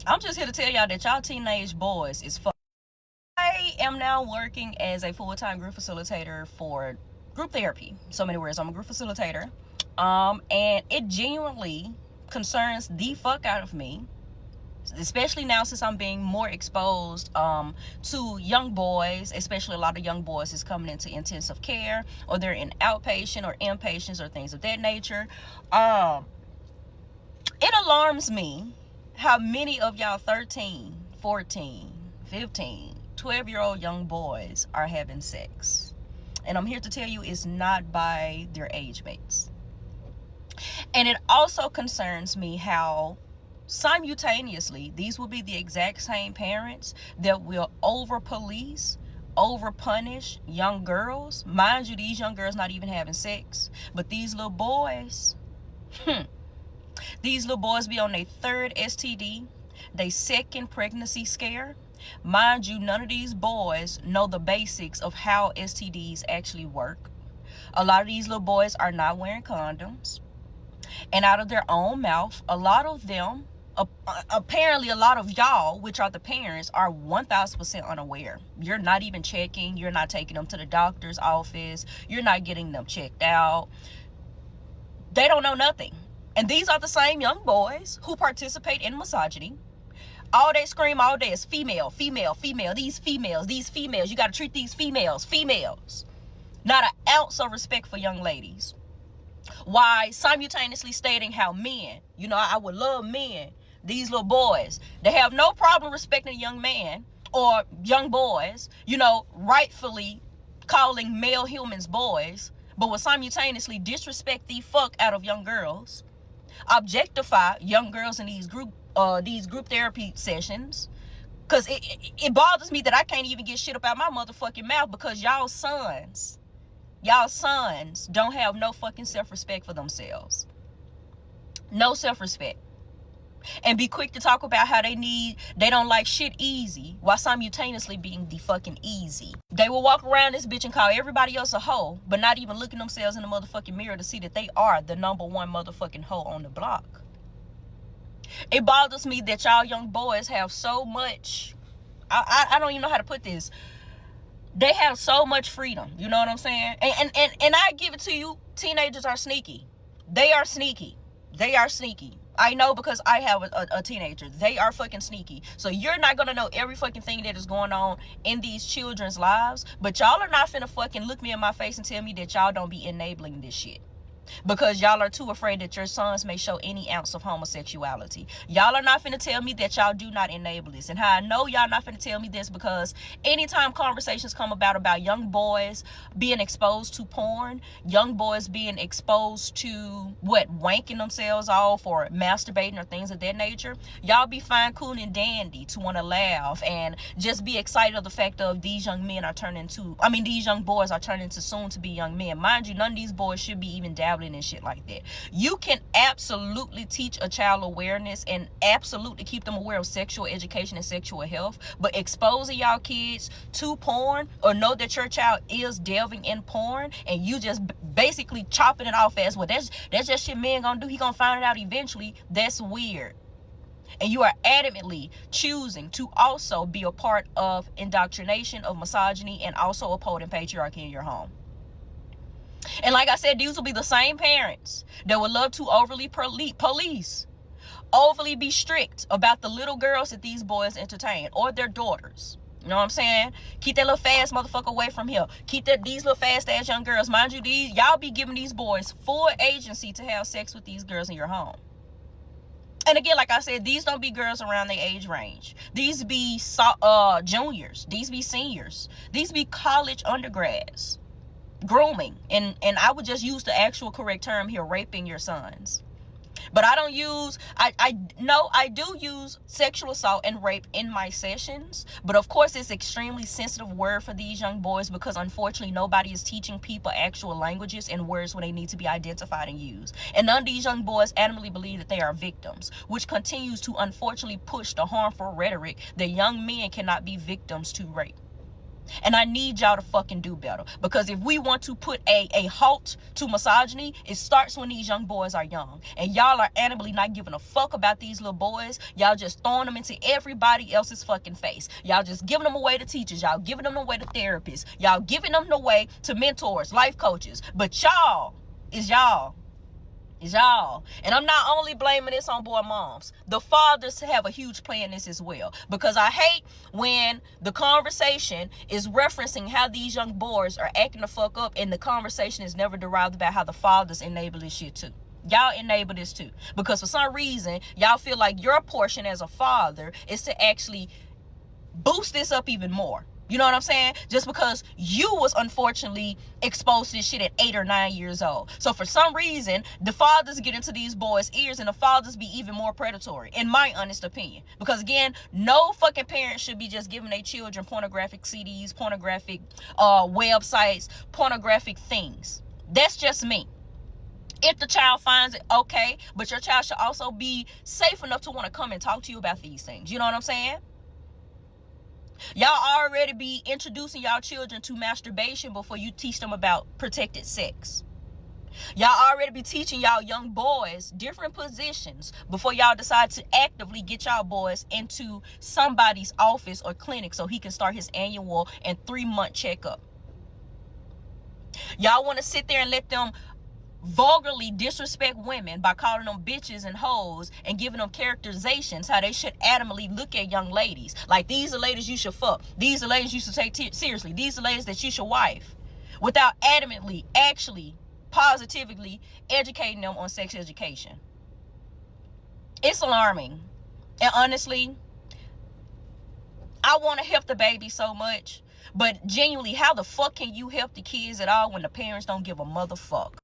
I'm just here to tell y'all that y'all teenage boys is fuck. I am now working as a full-time group facilitator for group therapy. So many words. I'm a group facilitator. And it genuinely concerns the fuck out of me, especially now since I'm being more exposed to young boys. Especially a lot of young boys is coming into intensive care, or they're in outpatient or inpatients or things of that nature. It alarms me how many of y'all 13, 14, 15, 12-year-old young boys are having sex. And I'm here to tell you it's not by their age mates. And it also concerns me how simultaneously these will be the exact same parents that will over police, over punish young girls. Mind you, these young girls not even having sex, but these little boys, these little boys be on their third STD, they second pregnancy scare. Mind you, none of these boys know the basics of how STDs actually work. A lot of these little boys are not wearing condoms. And out of their own mouth, a lot of them, apparently a lot of y'all, which are the parents, are 1000% unaware. You're not even checking. You're not taking them to the doctor's office. You're not getting them checked out. They don't know nothing. And these are the same young boys who participate in misogyny. All they scream all day is female, female, female. These females. You got to treat these females. Not an ounce of respect for young ladies. Why simultaneously stating how men, I would love men, these little boys, they have no problem respecting a young man or young boys, rightfully calling male humans boys, but will simultaneously disrespect the fuck out of young girls, objectify young girls in these group therapy sessions. Because it bothers me that I can't even get shit up out my motherfucking mouth because y'all sons don't have no fucking self-respect for themselves. No self-respect. And be quick to talk about how they don't like shit easy while simultaneously being the fucking easy. They will walk around this bitch and call everybody else a hoe, but not even looking themselves in the motherfucking mirror to see that they are the number one motherfucking hoe on the block. It bothers me that y'all young boys have so much, I don't even know how to put this. They have so much freedom, you know what I'm saying? And I give it to you, teenagers are sneaky. They are sneaky. I know because I have a teenager. They are fucking sneaky. So you're not gonna know every fucking thing that is going on in these children's lives, but y'all are not finna fucking look me in my face and tell me that y'all don't be enabling this shit. Because y'all are too afraid that your sons may show any ounce of homosexuality. Y'all are not finna tell me that y'all do not enable this. And how I know y'all not finna tell me this, because anytime conversations come about young boys being exposed to porn, young boys being exposed to wanking themselves off or masturbating or things of that nature, y'all be fine, cool, and dandy to want to laugh and just be excited of the fact of these young boys are turning into soon to be young men. Mind you, none of these boys should be even dabbling and shit like that. You can absolutely teach a child awareness and absolutely keep them aware of sexual education and sexual health, but exposing y'all kids to porn or know that your child is delving in porn and you just basically chopping it off as, well, that's just shit men gonna do, he gonna find it out eventually, that's weird. And you are adamantly choosing to also be a part of indoctrination of misogyny and also upholding patriarchy in your home. And like I said, these will be the same parents that would love to overly police, overly be strict about the little girls that these boys entertain or their daughters. You know what I'm saying? Keep that little fast motherfucker away from here. Keep these little fast ass young girls. Mind you, y'all be giving these boys full agency to have sex with these girls in your home. And again, like I said, these don't be girls around their age range. These be juniors. These be seniors. These be college undergrads. Grooming, and I would just use the actual correct term here, raping your sons. But I don't use, I do use sexual assault and rape in my sessions, but of course it's extremely sensitive word for these young boys because unfortunately nobody is teaching people actual languages and words when they need to be identified and used. And none of these young boys adamantly believe that they are victims, which continues to unfortunately push the harmful rhetoric that young men cannot be victims to rape. And I need y'all to fucking do better. Because if we want to put a halt to misogyny, it starts when these young boys are young. And y'all are animally not giving a fuck about these little boys. Y'all just throwing them into everybody else's fucking face. Y'all just giving them away to teachers. Y'all giving them away to therapists. Y'all giving them away to mentors, life coaches. But y'all is y'all. Is y'all. And I'm not only blaming this on boy moms. The fathers have a huge play in this as well. Because I hate when the conversation is referencing how these young boys are acting the fuck up, and the conversation is never derived about how the fathers enable this shit too. Y'all enable this too. Because for some reason, y'all feel like your portion as a father is to actually boost this up even more. You know what I'm saying? Just because you was unfortunately exposed to this shit at 8 or 9 years old. So for some reason, the fathers get into these boys' ears, and the fathers be even more predatory, in my honest opinion. Because again, no fucking parent should be just giving their children pornographic CDs, pornographic websites, pornographic things. That's just me. If the child finds it, okay. But your child should also be safe enough to want to come and talk to you about these things. You know what I'm saying? Y'all already be introducing y'all children to masturbation before you teach them about protected sex. Y'all already be teaching y'all young boys different positions before y'all decide to actively get y'all boys into somebody's office or clinic so he can start his annual and 3-month checkup. Y'all want to sit there and let them vulgarly disrespect women by calling them bitches and hoes and giving them characterizations how they should adamantly look at young ladies. Like, these are ladies you should fuck. These are ladies you should take seriously. These are ladies that you should wife. Without adamantly, actually, positively educating them on sex education. It's alarming. And honestly, I want to help the baby so much. But genuinely, how the fuck can you help the kids at all when the parents don't give a motherfuck?